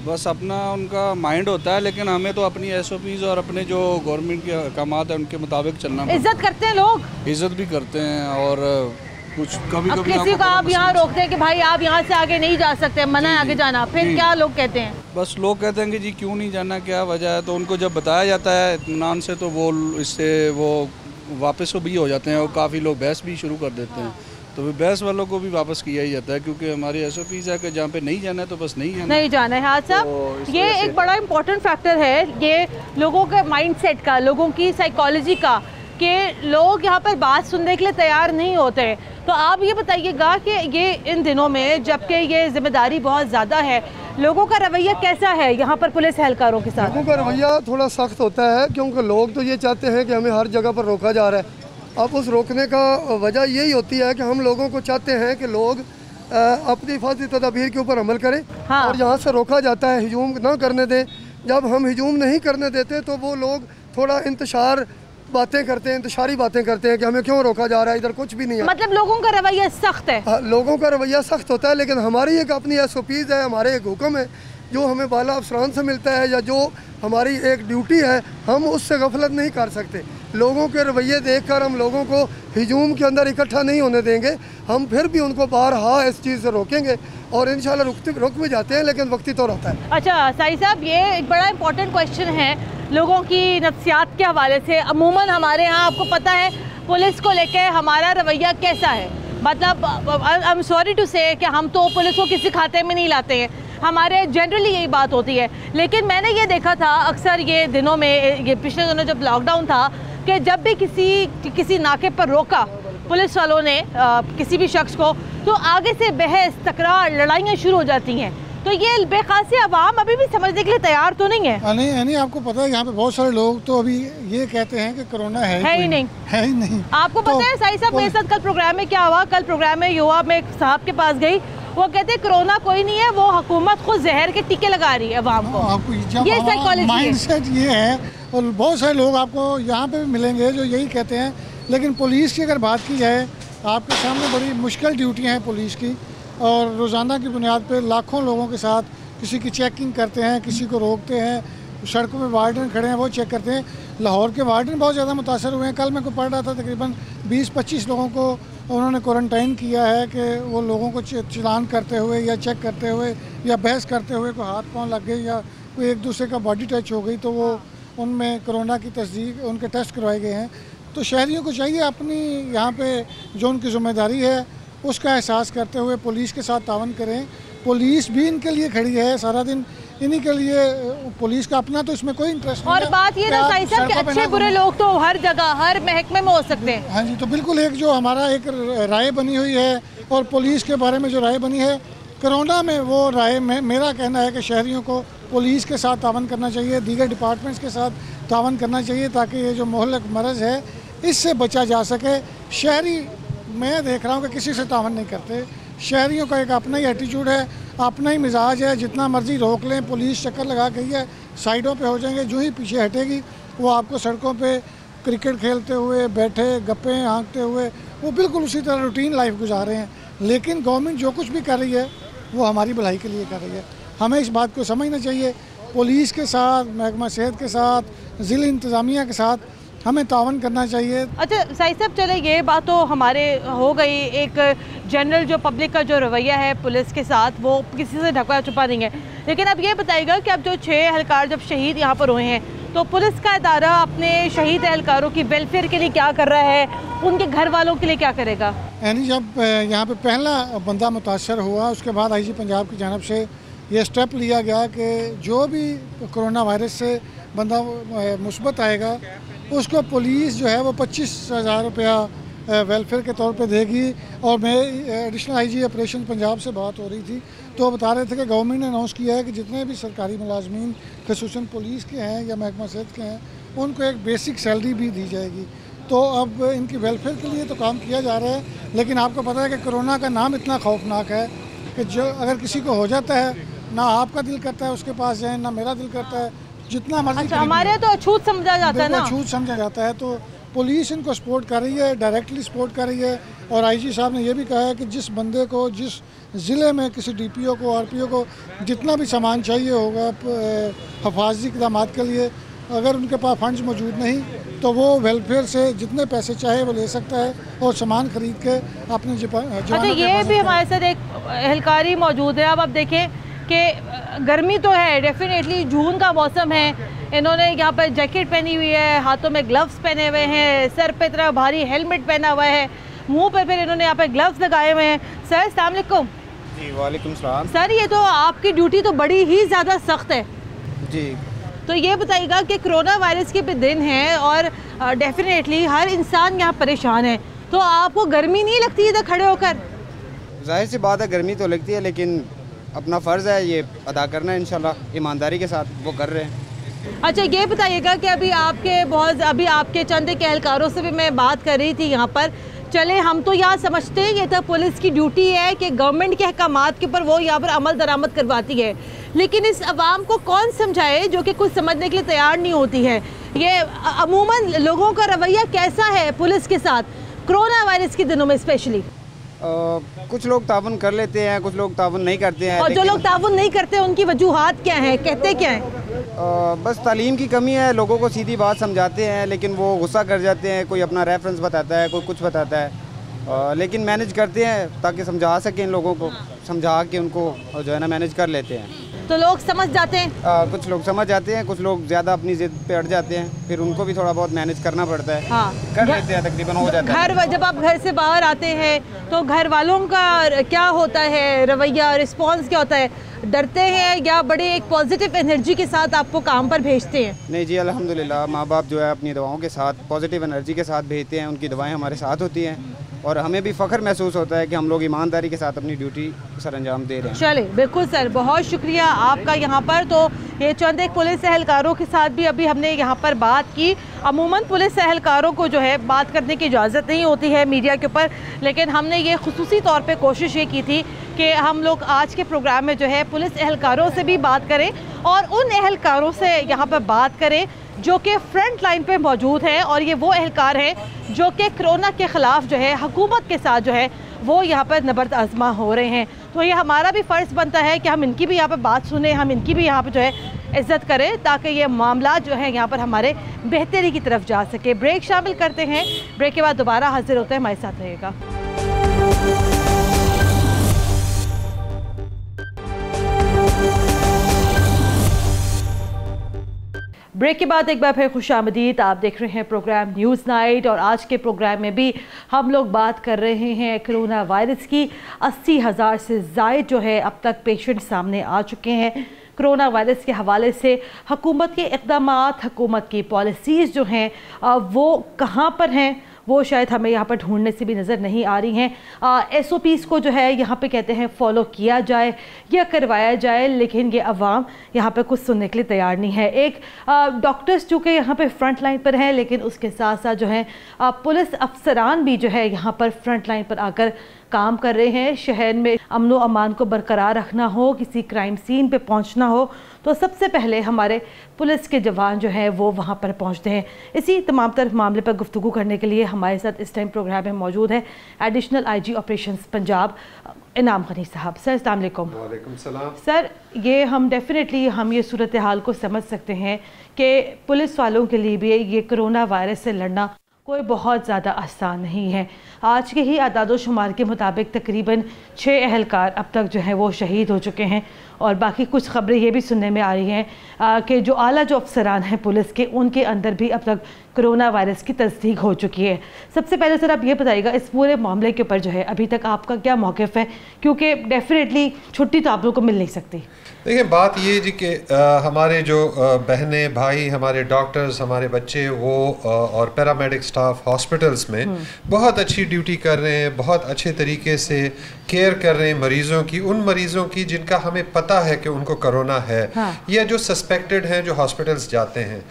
बस अपना उनका माइंड होता है, लेकिन हमें तो अपनी SOPs और अपने जो गवर्नमेंट के अहकामात हैं उनके मुताबिक चलना। इज्जत करते हैं लोग, इज्जत भी करते हैं, और कुछ कभी अब किसी को आप यहाँ रोकते हैं कि भाई आप यहाँ से आगे नहीं जा सकते, मना है आगे जाना, फिर क्या लोग कहते हैं? बस लोग कहते हैं कि जी क्यों नहीं जाना, क्या वजह है, तो उनको जब बताया जाता है इत्मीनान से तो वो इससे वो वापस भी हो जाते हैं, और काफ़ी लोग बहस भी शुरू कर देते हैं। तो बहस वालों को भी वापस किया ही जाता है, क्योंकि हमारी SOPs है कि जहाँ पे नहीं जाना है तो बस नहीं जाना है। हाँ साहब, ये एक बड़ा इम्पोर्टेंट फैक्टर है ये लोगों के माइंडसेट का, लोगों की साइकोलॉजी का, कि लोग यहाँ पर बात सुनने के लिए तैयार नहीं होते हैं। तो आप ये बताइएगा कि ये इन दिनों में जबकि ये जिम्मेदारी बहुत ज़्यादा है, लोगों का रवैया कैसा है यहाँ पर पुलिस एहलकारों के साथ? लोगों का रवैया थोड़ा सख्त होता है, क्योंकि लोग तो ये चाहते हैं कि हमें हर जगह पर रोका जा रहा है। अब उस रोकने का वजह यही होती है कि हम लोगों को चाहते हैं कि लोग अपनी हिफाजती तदाबीर के ऊपर अमल करें। हाँ। और यहाँ से रोका जाता है, हिजूम ना करने दें। जब हम हिजूम नहीं करने देते तो वो लोग थोड़ा इंतशार बातें करते हैं, इंतशारी बातें करते हैं कि हमें क्यों रोका जा रहा है, इधर कुछ भी नहीं है। मतलब लोगों का रवैया सख्त है। लोगों का रवैया सख्त होता है, लेकिन हमारी एक अपनी SOPs है, हमारे एक हुक्म है जो हमें बाला अफसरान से मिलता है, या जो हमारी एक ड्यूटी है, हम उससे गफलत नहीं कर सकते। लोगों के रवैये देखकर हम लोगों को हिजूम के अंदर इकट्ठा नहीं होने देंगे। हम फिर भी उनको बारहा इस चीज़ से रोकेंगे और इंशाल्लाह रुक भी जाते हैं, लेकिन वक्ती तौर होता है। अच्छा साई साहब, ये एक बड़ा इंपॉर्टेंट क्वेश्चन है लोगों की नफ्सियात के हवाले से। अमूमन हमारे यहाँ आपको पता है पुलिस को लेकर हमारा रवैया कैसा है, मतलब आई एम सॉरी टू से कि हम तो पुलिस को किसी खाते में नहीं लाते हैं, हमारे जनरली यही बात होती है। लेकिन मैंने ये देखा था अक्सर ये दिनों में, ये पिछले दिनों जब लॉकडाउन था, कि जब भी किसी नाके पर रोका पुलिस वालों ने किसी भी शख्स को, तो आगे से बहस, तकरार, लड़ाइयाँ शुरू हो जाती हैं। तो ये बेखासी अवाम अभी भी समझने के लिए तैयार तो नहीं है। नहीं, आपको पता है यहाँ पे बहुत सारे लोग तो अभी ये कहते हैं कि कोरोना है ही नहीं। आपको पता है साई साहब, मेरे साथ कल प्रोग्राम में क्या हुआ? कल प्रोग्राम में युवा में एक साहब के पास गई, वो कहते हैं कोरोना कोई नहीं है, वो हुकूमत खुद जहर के टीके लगा रही है अवाम को। ये साइकोलॉजी माइंडसेट ये है, और बहुत सारे लोग आपको यहाँ पे भी मिलेंगे जो यही कहते हैं। लेकिन पुलिस की अगर बात की जाए, आपके सामने बड़ी मुश्किल ड्यूटियाँ हैं पुलिस की, और रोज़ाना की बुनियाद पे लाखों लोगों के साथ किसी की चेकिंग करते हैं, किसी को रोकते हैं, सड़कों पे वार्डन खड़े हैं वो चेक करते हैं। लाहौर के वार्डन बहुत ज़्यादा मुतासर हुए हैं। कल मैं को पढ़ रहा था तकरीबन 20-25 लोगों को उन्होंने क्वारंटाइन किया है कि वो लोगों को चलान करते हुए या चेक करते हुए या बहस करते हुए कोई हाथ पाँव लग गई या कोई एक दूसरे का बॉडी टच हो गई तो वो उनमें कोरोना की तस्दीक, उनके टेस्ट करवाए गए हैं। तो शहरियों को चाहिए अपनी यहाँ पे जो उनकी ज़िम्मेदारी है उसका एहसास करते हुए पुलिस के साथ तावन करें। पुलिस भी इनके लिए खड़ी है, सारा दिन इन्हीं के लिए। पुलिस का अपना तो इसमें कोई इंटरेस्ट नहीं है। और बात ये ना साईं साहब कि अच्छे बुरे लोग तो हर जगह, हर महकमे में हो सकते हैं। हाँ जी, तो बिल्कुल एक जो हमारा एक राय बनी हुई है और पुलिस के बारे में जो राय बनी है कोरोना में, वो राय में मेरा कहना है कि शहरियों को पुलिस के साथ तावन करना चाहिए, दीगर डिपार्टमेंट्स के साथ तावन करना चाहिए, ताकि ये जो मोहल्लक मरज़ है इससे बचा जा सके। शहरी मैं देख रहा हूँ कि किसी से तावन नहीं करते। शहरियों का एक अपना ही एटीट्यूड है, अपना ही मिजाज है। जितना मर्जी रोक लें, पुलिस चक्कर लगा गई है, साइडों पे हो जाएंगे, जो ही पीछे हटेगी वो आपको सड़कों पे क्रिकेट खेलते हुए, बैठे गप्पे हाँकते हुए, वो बिल्कुल उसी तरह रूटीन लाइफ गुजार रहे हैं। लेकिन गवर्नमेंट जो कुछ भी कर रही है वो हमारी भलाई के लिए कर रही है। हमें इस बात को समझना चाहिए। पुलिस के साथ, महकमा सेहत के साथ, ज़िला इंतज़ामिया के साथ हमें तावन करना चाहिए। अच्छा साईं साहब, चले ये बात तो हमारे हो गई, एक जनरल जो पब्लिक का जो रवैया है पुलिस के साथ वो किसी से ढका छुपा नहीं है। लेकिन अब ये बताइएगा कि अब जो 6 एहलकार जब शहीद यहाँ पर हुए हैं, तो पुलिस का इदारा अपने शहीद एहलकारों की वेलफेयर के लिए क्या कर रहा है, उनके घर वालों के लिए क्या करेगा? यानी जब यहाँ पे पहला बंदा मुतासर हुआ, उसके बाद IG पंजाब की जानब से ये स्टेप लिया गया कि जो भी कोरोना वायरस से बंदा मुस्बत आएगा उसको पुलिस जो है वो 25,000 रुपया वेलफेयर के तौर पे देगी। और मैं एडिशनल IG ऑपरेशन पंजाब से बात हो रही थी तो बता रहे थे कि गवर्नमेंट ने अनाउंस किया है कि जितने भी सरकारी मुलाजमीन खसूसन पुलिस के हैं या महकमा सेहत के हैं उनको एक बेसिक सैलरी भी दी जाएगी। तो अब इनकी वेलफेयर के लिए तो काम किया जा रहा है। लेकिन आपको पता है कि कोरोना का नाम इतना खौफनाक है कि जो अगर किसी को हो जाता है, ना आपका दिल करता है उसके पास जाए, ना मेरा दिल करता है, जितना मर्जी। अच्छा, हमारे तो अछूत समझा जाता है ना, अछूत समझा जाता है। तो पुलिस इनको सपोर्ट कर रही है, डायरेक्टली सपोर्ट कर रही है। और IG साहब ने यह भी कहा है कि जिस बंदे को, जिस ज़िले में किसी DPO को, RPO को जितना भी सामान चाहिए होगा हिफाजती इक़दाम के लिए, अगर उनके पास फंड्स मौजूद नहीं तो वो वेलफेयर से जितने पैसे चाहे वो ले सकता है और सामान खरीद के अपने अच्छा, ये भी हमारे साथ एक एहलकारी मौजूद है। अब आप देखें कि गर्मी तो है, डेफिनेटली जून का मौसम है, इन्होंने यहाँ पर जैकेट पहनी हुई है, हाथों में ग्लव्स पहने हुए हैं, सर पे इतना भारी हेलमेट पहना हुआ है, मुंह पर फिर इन्होंने यहाँ पर ग्लव्स लगाए हुए हैं। सर अस्सलाम वालेकुम। जी वालेकुम सलाम। सर ये तो आपकी ड्यूटी तो बड़ी ही ज़्यादा सख्त है जी। तो ये बताइएगा कि कोरोना वायरस के भी दिन हैं और डेफिनेटली हर इंसान यहाँ परेशान है, तो आपको गर्मी नहीं लगती इधर खड़े होकर? जाहिर सी बात है गर्मी तो लगती है, लेकिन अपना फ़र्ज़ है ये अदा करना है इंशाल्लाह ईमानदारी के साथ, वो कर रहे हैं। अच्छा ये बताइएगा कि अभी आपके चंद के एहलकारों से भी मैं बात कर रही थी यहाँ पर। चले हम तो यहाँ समझते हैं ये तो पुलिस की ड्यूटी है कि गवर्नमेंट के अहकामात के ऊपर वो यहाँ पर अमल दरामद करवाती है, लेकिन इस अवाम को कौन समझाए जो कि कुछ समझने के लिए तैयार नहीं होती है। ये अमूमन लोगों का रवैया कैसा है पुलिस के साथ कोरोना वायरस के दिनों में स्पेशली? कुछ लोग तावन कर लेते हैं, कुछ लोग तावन नहीं करते हैं। और जो लोग तावन नहीं करते उनकी वजूहात क्या हैं, कहते क्या हैं? बस तालीम की कमी है, लोगों को सीधी बात समझाते हैं लेकिन वो गुस्सा कर जाते हैं। कोई अपना रेफरेंस बताता है, कोई कुछ बताता है, लेकिन मैनेज करते हैं ताकि समझा सकें लोगों को, समझा के उनको जो है ना मैनेज कर लेते हैं। तो लोग समझ जाते हैं? कुछ लोग समझ जाते हैं, कुछ लोग ज़्यादा अपनी जिद पे अड़ जाते हैं, फिर उनको भी थोड़ा बहुत मैनेज करना पड़ता है। हाँ। कर लेते हैं, तकरीबन हो जाता है। जब आप घर से बाहर आते हैं तो घर वालों का क्या होता है रवैया, रिस्पॉन्स क्या होता है? डरते हैं या बड़े एक पॉजिटिव एनर्जी के साथ आपको काम पर भेजते हैं? नहीं जी अल्हम्दुलिल्लाह, माँ बाप जो है अपनी दवाओं के साथ पॉजिटिव एनर्जी के साथ भेजते हैं, उनकी दवाएं हमारे साथ होती हैं और हमें भी फ़ख्र महसूस होता है कि हम लोग ईमानदारी के साथ अपनी ड्यूटी सर अंजाम दे रहे हैं। चले बिल्कुल सर, बहुत शुक्रिया आपका यहाँ पर। तो ये चंद एक पुलिस एहलकारों के साथ भी अभी हमने यहाँ पर बात की। अमूमन पुलिस एहलकारों को जो है बात करने की इजाज़त नहीं होती है मीडिया के ऊपर, लेकिन हमने ये खुसूसी तौर पे कोशिश ये की थी कि हम लोग आज के प्रोग्राम में जो है पुलिस एहलकारों से भी बात करें और उन एहलकारों से यहाँ पर बात करें जो कि फ्रंट लाइन पे मौजूद हैं, और ये वो एहलकार हैं जो कि कोरोना के ख़िलाफ़ जो है हुकूमत के साथ जो है वो यहाँ पर नबर्द आज़मा हो रहे हैं। तो ये हमारा भी फ़र्ज़ बनता है कि हम इनकी भी यहाँ पर बात सुने, हम इनकी भी यहाँ पर जो है इज़्ज़त करें ताकि ये मामला जो है यहाँ पर हमारे बेहतरी की तरफ जा सके। ब्रेक शामिल करते हैं, ब्रेक के बाद दोबारा हाजिर होते हैं, हमारे साथ रहेगा। ब्रेक के बाद एक बार फिर खुशामदीद। आप देख रहे हैं प्रोग्राम न्यूज़ नाइट और आज के प्रोग्राम में भी हम लोग बात कर रहे हैं कोरोना वायरस की। 80,000 से ज़ायद जो है अब तक पेशेंट सामने आ चुके हैं। कोरोना वायरस के हवाले से हुकूमत के इक़दामात, हुकूमत की पॉलिसीज़ जो हैं वो कहाँ पर हैं वो शायद हमें यहाँ पर ढूंढने से भी नज़र नहीं आ रही हैं। SOPs को जो है यहाँ पे कहते हैं फॉलो किया जाए या करवाया जाए, लेकिन ये अवाम यहाँ पे कुछ सुनने के लिए तैयार नहीं है। एक डॉक्टर्स जो कि यहाँ पे फ्रंट लाइन पर हैं, लेकिन उसके साथ साथ जो है पुलिस अफसरान भी जो है यहाँ पर फ्रंट लाइन पर आकर काम कर रहे हैं। शहर में अमन व अमान को बरकरार रखना हो, किसी क्राइम सीन पे पहुंचना हो तो सबसे पहले हमारे पुलिस के जवान जो हैं वो वहां पर पहुंचते हैं। इसी तमाम तरफ मामले पर गुफ्तगू करने के लिए हमारे साथ इस टाइम प्रोग्राम में मौजूद है एडिशनल IG ऑपरेशंस पंजाब इनाम गनी साहब। सर अस्सलाम वालेकुम। वालेकुम सलाम। सर ये हम डेफिनेटली हम ये सूरत हाल को समझ सकते हैं कि पुलिस वालों के लिए भी ये कोरोना वायरस से लड़ना कोई बहुत ज़्यादा आसान नहीं है। आज के ही आदाद शुमार के मुताबिक तकरीबन 6 एहलकार अब तक जो है वो शहीद हो चुके हैं और बाकी कुछ ख़बरें ये भी सुनने में आ रही हैं कि जो आला जो अफसरान हैं पुलिस के, उनके अंदर भी अब तक कोरोना वायरस की तस्दीक हो चुकी है। सबसे पहले सर आप ये बताइएगा इस पूरे मामले के ऊपर जो है अभी तक आपका क्या मौक़िफ़ है, क्योंकि डेफिनेटली छुट्टी तो आप लोगों को मिल नहीं सकती। देखिए बात ये जी कि हमारे जो बहनें भाई, हमारे डॉक्टर्स, हमारे बच्चे वो और पैरामेडिक स्टाफ हॉस्पिटल्स में बहुत अच्छी ड्यूटी कर रहे हैं, बहुत अच्छे तरीके से केयर कर रहे हैं मरीज़ों की, उन मरीज़ों की जिनका हमें पता है कि उनको कोरोना है। हाँ। या जो सस्पेक्टेड हैं जो हॉस्पिटल्स जाते हैं।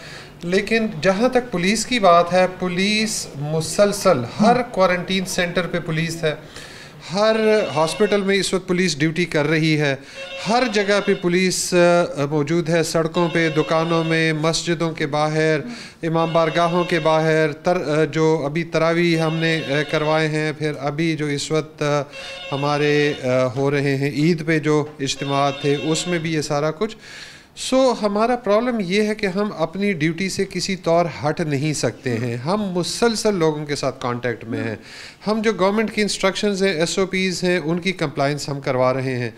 लेकिन जहाँ तक पुलिस की बात है, पुलिस मुसलसल हर क्वारंटीन सेंटर पे पुलिस है, हर हॉस्पिटल में इस वक्त पुलिस ड्यूटी कर रही है, हर जगह पे पुलिस मौजूद है, सड़कों पे, दुकानों में, मस्जिदों के बाहर, इमाम बारगाहों के बाहर, जो अभी तरावी हमने करवाए हैं, फिर अभी जो इस वक्त हमारे हो रहे हैं ईद पे जो इज्तिमात थे उसमें भी ये सारा कुछ। हमारा प्रॉब्लम ये है कि हम अपनी ड्यूटी से किसी तौर हट नहीं सकते हैं। हम मुसलसल लोगों के साथ कांटेक्ट में हैं। हम जो गवर्नमेंट की इंस्ट्रक्शंस हैं, SOPs हैं, उनकी कंप्लाइंस हम करवा रहे हैं।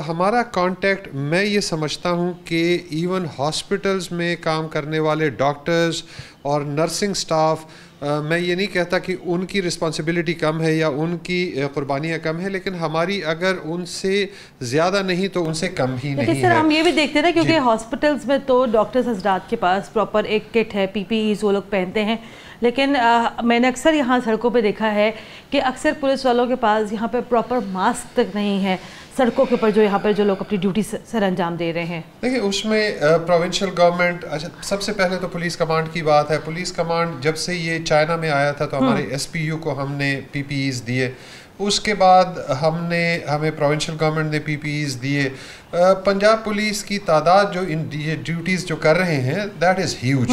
हमारा कांटेक्ट, मैं ये समझता हूँ कि इवन हॉस्पिटल्स में काम करने वाले डॉक्टर्स और नर्सिंग स्टाफ मैं ये नहीं कहता कि उनकी रिस्पॉन्सिबिलिटी कम है या उनकी कुर्बानियाँ कम है, लेकिन हमारी अगर उनसे ज़्यादा नहीं तो उनसे कम ही नहीं सर है। हम ये भी देखते हैं ना, क्योंकि हॉस्पिटल्स में तो डॉक्टर्स हजरात के पास प्रॉपर एक किट है, PPEs वो लोग पहनते हैं, लेकिन मैंने अक्सर यहाँ सड़कों पे देखा है कि अक्सर पुलिस वालों के पास यहाँ पे प्रॉपर मास्क तक नहीं है सड़कों के ऊपर, जो यहाँ पर जो लोग अपनी ड्यूटी सर अंजाम दे रहे हैं। देखिए उसमें प्रोविंशियल गवर्नमेंट, अच्छा सबसे पहले तो पुलिस कमांड की बात है। पुलिस कमांड जब से ये चाइना में आया था तो हमारे SPU को हमने PPEs दिए, उसके बाद हमें प्रोविंशियल गवर्नमेंट ने PPEs दिए। पंजाब पुलिस की तादाद जो इन ये ड्यूटीज़ जो कर रहे हैं दैट इज़ ह्यूज।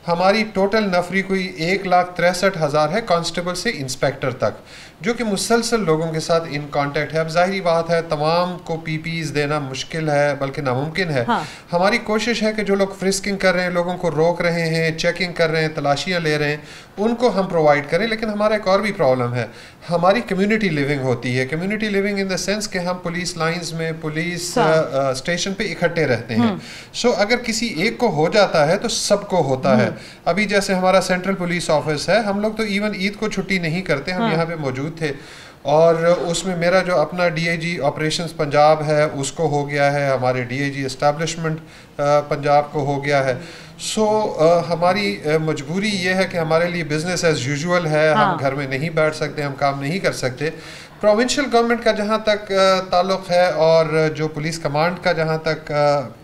हमारी टोटल नफरी कोई 1,63,000 है, कांस्टेबल से इंस्पेक्टर तक, जो कि मुसलसल लोगों के साथ इन कांटेक्ट है। अब जाहिर बात है तमाम को PPEs देना मुश्किल है, बल्कि नामुमकिन है। हाँ। हमारी कोशिश है कि जो लोग फ्रिस्किंग कर रहे हैं, लोगों को रोक रहे हैं, चेकिंग कर रहे हैं, तलाशियाँ ले रहे हैं, उनको हम प्रोवाइड करें। लेकिन हमारा एक और भी प्रॉब्लम है, हमारी कम्युनिटी लिविंग होती है। Community living in the sense कि हम पुलिस लाइंस में, पुलिस स्टेशन पे इकट्ठे रहते हैं। सो अगर किसी एक को हो जाता है तो सबको होता है। अभी जैसे हमारा सेंट्रल पुलिस ऑफिस है, हम लोग तो इवन ईद को छुट्टी नहीं करते, हम यहाँ पे मौजूद थे, और उसमें मेरा जो अपना DIG ऑपरेशंस पंजाब है उसको हो गया है, हमारे DIG एस्टैब्लिशमेंट पंजाब को हो गया है। सो हमारी मजबूरी ये है कि हमारे लिए बिजनेस एज यूजुअल है। हाँ। हम घर में नहीं बैठ सकते, हम काम नहीं कर सकते। प्रोविंशियल गवर्नमेंट का जहाँ तक ताल्लुक़ है और जो पुलिस कमांड का जहाँ तक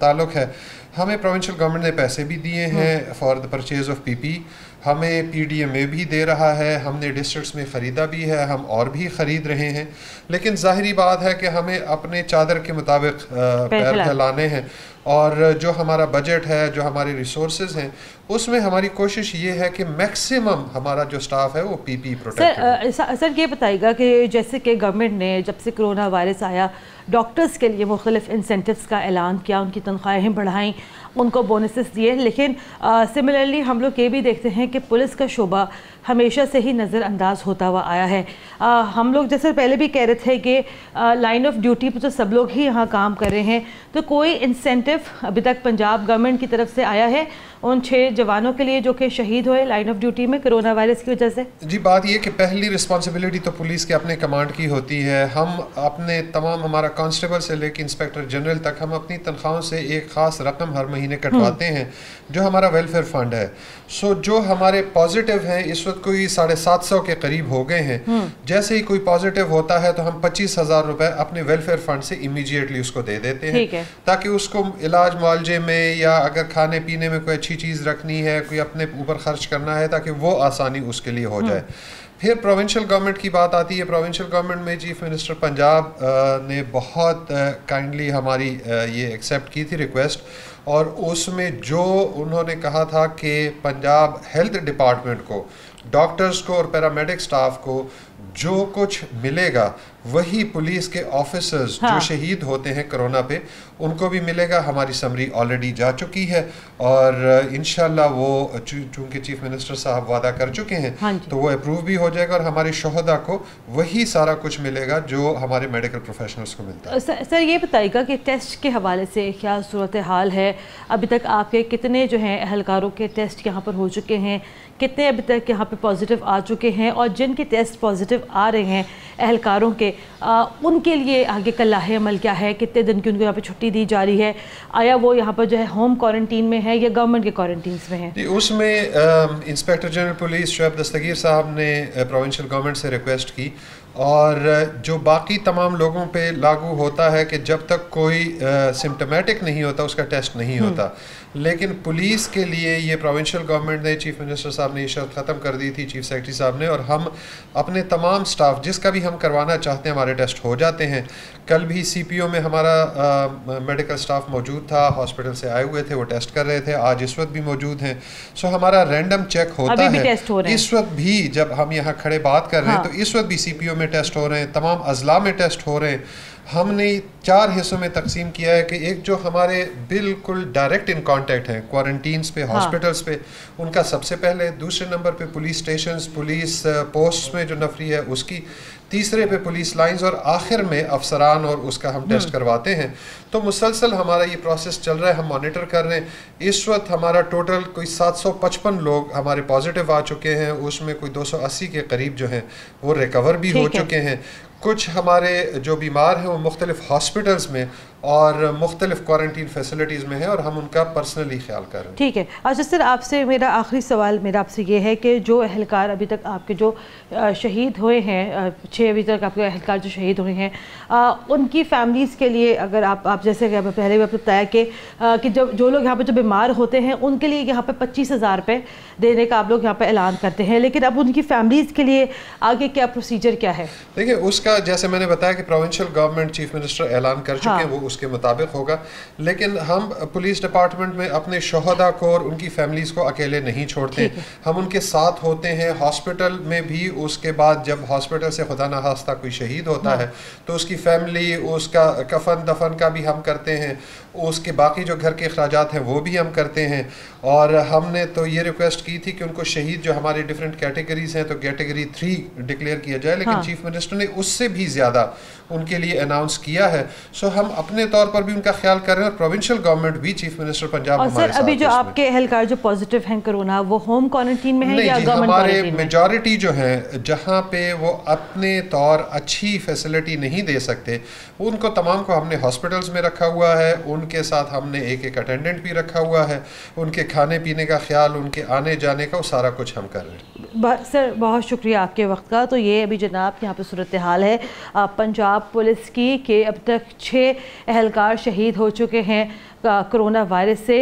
ताल्लुक़ है, हमें प्रोविंशियल गवर्नमेंट ने पैसे भी दिए हैं for the purchase of PPE। हमें PDMA भी दे रहा है, हमने डिस्ट्रिक्ट्स में ख़रीदा भी है, हम और भी ख़रीद रहे हैं। लेकिन ज़ाहिरी बात है कि हमें अपने चादर के मुताबिक पैर फैलाने हैं, और जो हमारा बजट है, जो हमारे रिसोर्सेज हैं, उसमें हमारी कोशिश ये है कि मैक्सिमम हमारा जो स्टाफ है वो PPE प्रोटेक्टेड। सर ये बताइएगा कि जैसे कि गवर्नमेंट ने जब से कोरोना वायरस आया, डॉक्टर्स के लिए मुख्तलिफ इंसेंटिव्स का ऐलान किया, उनकी तनख्वाहें बढ़ाईं, उनको बोनसेस दिए, लेकिन सिमिलरली हम लोग ये भी देखते हैं कि पुलिस का शोबा हमेशा से ही नज़रअंदाज होता हुआ आया है। हम लोग जैसे पहले भी कह रहे थे कि लाइन ऑफ ड्यूटी पर तो सब लोग ही यहाँ काम कर रहे हैं, तो कोई इंसेंटिव अभी तक पंजाब गवर्नमेंट की तरफ से आया है उन 6 जवानों के लिए जो कि शहीद हुए लाइन ऑफ ड्यूटी में कोरोना वायरस की वजह से? जी बात ये कि पहली रिस्पॉन्सिबिलिटी तो पुलिस के अपने कमांड की होती है। हम अपने तमाम, हमारा कांस्टेबल से लेकर इंस्पेक्टर जनरल तक, हम अपनी तनख्वाहों से एक ख़ास रकम हर महीने कटवाते हैं जो हमारा वेलफेयर फंड है। सो जो हमारे पॉजिटिव हैं इस वक्त कोई 750 के करीब हो गए हैं। जैसे ही कोई पॉजिटिव होता है तो हम 25,000 रुपए अपने वेलफेयर फंड से इमीडिएटली उसको दे देते हैं, ताकि उसको इलाज मुआवजे में या अगर खाने पीने में कोई अच्छी चीज़ रखनी है, कोई अपने ऊपर खर्च करना है, ताकि वो आसानी उसके लिए हो जाए। फिर प्रोविंशियल गवर्नमेंट की बात आती है। प्रोविंशियल गवर्नमेंट में चीफ मिनिस्टर पंजाब ने बहुत काइंडली हमारी ये एक्सेप्ट की थी रिक्वेस्ट, और उसमें जो उन्होंने कहा था कि पंजाब हेल्थ डिपार्टमेंट को, डॉक्टर्स को और पैरामेडिक स्टाफ को जो कुछ मिलेगा वही पुलिस के ऑफिसर्स जो शहीद होते हैं कोरोना पे उनको भी मिलेगा। हमारी समरी ऑलरेडी जा चुकी है और इंशाल्लाह वो चूंकि चीफ मिनिस्टर साहब वादा कर चुके हैं तो वो अप्रूव भी हो जाएगा और हमारे शोहदा को वही सारा कुछ मिलेगा जो हमारे मेडिकल प्रोफेशनल्स को मिलता है। सर ये बताइएगा कि टेस्ट के हवाले से क्या सूरत हाल है? अभी तक आपके कितने जो हैं एहलकारों के टेस्ट यहाँ पर हो चुके हैं, कितने अभी तक यहाँ पे पॉजिटिव आ चुके हैं, और जिनके टेस्ट पॉजिटिव आ रहे हैं एहलकारों के, उनके लिए आगे का लाहे अमल क्या है? कितने दिन की उनको यहाँ पे छुट्टी दी जा रही है? आया वो यहाँ पर जो है होम क्वारंटीन में है या गवर्नमेंट के क्वारंटीन में है? उसमें इंस्पेक्टर जनरल पुलिस शोएब दस्तगीर साहब ने प्रोविंशियल गवर्नमेंट से रिक्वेस्ट की, और जो बाकी तमाम लोगों पे लागू होता है कि जब तक कोई सिम्टोमेटिक नहीं होता उसका टेस्ट नहीं होता, लेकिन पुलिस के लिए ये प्रोविंशियल गवर्नमेंट ने, चीफ मिनिस्टर साहब ने ये शर्त ख़त्म कर दी थी, चीफ सेक्रेटरी साहब ने, और हम अपने तमाम स्टाफ जिसका भी हम करवाना चाहते हैं हमारे टेस्ट हो जाते हैं। कल भी CPO में हमारा मेडिकल स्टाफ मौजूद था, हॉस्पिटल से आए हुए थे, वो टेस्ट कर रहे थे, आज इस वक्त भी मौजूद हैं। सो हमारा रैंडम चेक होता है, इस वक्त भी जब हम यहाँ खड़े बात कर रहे हैं तो इस वक्त भी CPO में टेस्ट हो रहे हैं, तमाम अजला में टेस्ट हो रहे हैं। हमने 4 हिस्सों में तकसीम किया है कि एक जो हमारे बिल्कुल डायरेक्ट इन कांटेक्ट हैं क्वारंटीन्स पे, हॉस्पिटल्स पे, उनका सबसे पहले, दूसरे नंबर पे पुलिस स्टेशंस, पुलिस पोस्ट में जो नफरी है उसकी, तीसरे पे पुलिस लाइंस और आखिर में अफसरान और उसका हम टेस्ट करवाते हैं। तो मुसलसल हमारा ये प्रोसेस चल रहा है, हम मॉनिटर कर रहे हैं। इस वक्त हमारा टोटल कोई 755 लोग हमारे पॉजिटिव आ चुके हैं, उसमें कोई 280 के करीब जो हैं वो रिकवर भी हो चुके हैं। कुछ हमारे जो बीमार हैं वो मुख्तलिफ हॉस्पिटल्स में और मुख्तलिफ क्वारंटीन फैसिलिटीज़ में है और हम उनका पर्सनली ख्याल कर रहे हैं। ठीक है। अच्छा सर, आपसे मेरा आखिरी सवाल मेरा आपसे ये है कि जो अहलकार अभी तक आपके जो शहीद हुए हैं, 6 अभी तक आपके अहलकार जो शहीद हुए हैं, उनकी फैमिलीज़ के लिए अगर आप जैसे कि पहले भी आपने बताया कि जो लोग यहाँ पर जो बीमार होते हैं उनके लिए यहाँ पर 25,000 रुपये देने का आप लोग यहाँ पर ऐलान करते हैं, लेकिन अब उनकी फैमिलीज़ के लिए आगे क्या प्रोसीजर क्या है? देखिए, उसका जैसे मैंने बताया कि प्रोविंशियल गवर्नमेंट चीफ मिनिस्टर ऐलान कर चुके हैं, वो उसके मुताबिक होगा। लेकिन हम पुलिस डिपार्टमेंट में अपने शोहदा को और उनकी फैमिलीज़ को अकेले नहीं छोड़ते, हम उनके साथ होते हैं। हॉस्पिटल में भी उसके बाद जब हॉस्पिटल से खुदा न खास्ता कोई शहीद होता है तो उसकी फैमिली, उसका कफन दफन का भी हम करते हैं, उसके बाकी जो घर के अखराजात हैं वो भी हम करते हैं। और हमने तो ये रिक्वेस्ट की थी कि उनको शहीद जो हमारे डिफरेंट कैटेगरीज हैं तो कैटेगरी 3 डिक्लेयर किया जाए, लेकिन चीफ मिनिस्टर ने उससे भी ज़्यादा उनके लिए अनाउंस किया है। सो हम अपने तौर पर भी उनका ख्याल कर रहे हैं और प्रोविंशियल गवर्नमेंट भी, चीफ मिनिस्टर पंजाब और सर अभी जो आपके अहलकार जो पॉजिटिव हैं कोरोना, वो होम क्वारंटीन में है या गवर्नमेंट हमारे मेजॉरिटी जो हैं जहाँ पे वो अपने तौर अच्छी फैसिलिटी नहीं दे सकते, उनको तमाम को हमने हॉस्पिटल्स में रखा हुआ है। उनके साथ हमने एक अटेंडेंट भी रखा हुआ है, उनके खाने पीने का ख्याल, उनके आने जाने का, वो सारा कुछ हम कर रहे हैं। सर बहुत शुक्रिया आपके वक्त का। तो ये अभी जनाब यहाँ पे सूरत हाल है पंजाब पुलिस की कि अब तक 6 अहलकार शहीद हो चुके हैं कोरोना वायरस से।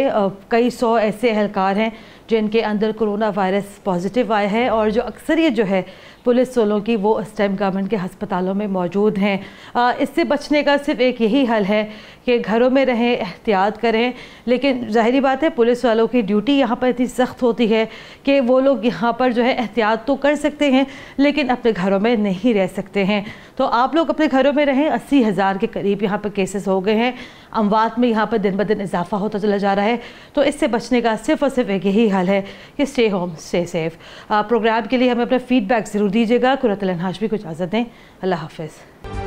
कई 100 ऐसे अहलकार हैं जिनके अंदर कोरोना वायरस पॉजिटिव आया है और जो अक्सरियत जो है पुलिस वालों की वो इस टाइम गवर्नमेंट के हस्पतालों में मौजूद हैं। इससे बचने का सिर्फ एक यही हल है कि घरों में रहें, एहतियात करें। लेकिन ज़ाहिरी बात है पुलिस वालों की ड्यूटी यहाँ पर इतनी सख्त होती है कि वो लोग यहाँ पर जो है एहतियात तो कर सकते हैं लेकिन अपने घरों में नहीं रह सकते हैं। तो आप लोग अपने घरों में रहें। 80,000 के करीब यहाँ पर केसेस हो गए हैं, अमवात में यहाँ पर दिन ब दिन इजाफा होता चला जा रहा है। तो इससे बचने का सिर्फ और सिर्फ एक यही हल है कि stay home stay safe. Programme के लिए हमें अपना फीडबैक ज़रूर दीजिएगा। कुरतुल हाशमी को इजाज़त दें। अल्लाह हाफ़िज़।